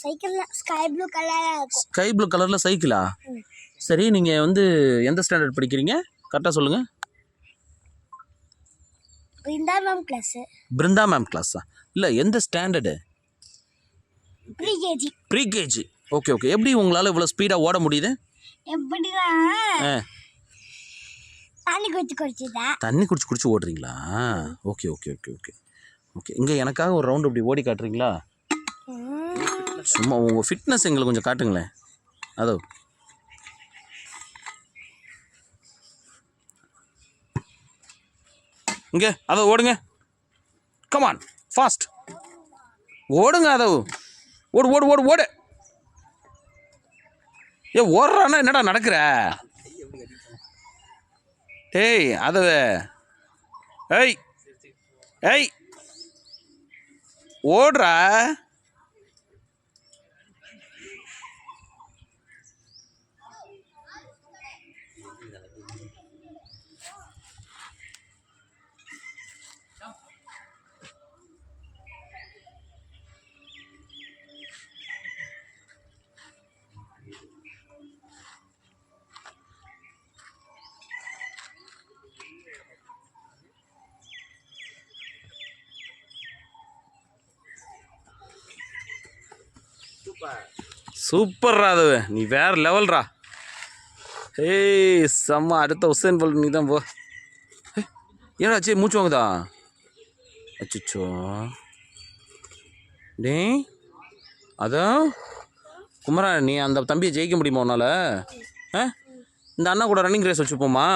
Cycle sky blue கலர்ல இருக்கும். Sky blue கலரில் சைக்கிளா? சரி, நீங்கள் வந்து எந்த ஸ்டாண்டர்ட் படிக்கிறீங்க கரெக்டாக சொல்லுங்கள். Brinda ma'am class. Brinda ma'am கிளாஸா? இல்லை, எந்த standard? Pre KG. Pre KG. Okay okay. எப்படி உங்களால் இவ்வளோ ஸ்பீடாக ஓட முடியுது? எப்படின்னா தண்ணி குடிச்சுதான். தண்ணி குடிச்சு ஓடுறீங்களா? Okay okay okay okay okay. இங்கே எனக்காக ஒரு ரவுண்டு இப்படி ஓடி காட்டுறீங்களா? சும்மா உங்கள் ஃபிட்னஸ் எங்களுக்கு கொஞ்சம் காட்டுங்களேன். அதோ இங்கே அதோ ஓடுங்க. கமான் ஃபாஸ்ட் ஓடுங்க. அதோ ஓடு ஓடு ஓடு ஓடு. ஏ ஓடுறான்னா என்னடா நடக்கிற? ஏய் அது ஏய் ஏய் ஓடுறா. சூப்பர்ரா அது, நீ வேற லெவல்ரா. ஏய் செம்ம. அடுத்த உசேன் போல்ட் நீ தான் போ. ஏடாச்சு மூச்சு வாங்குதா? அச்சோ டே. அதான் குமரா, நீ அந்த தம்பியை ஜெயிக்க முடியுமா உன்னால்? இந்த அண்ணா கூட ரன்னிங் ரேஸ் வச்சுப்போமா?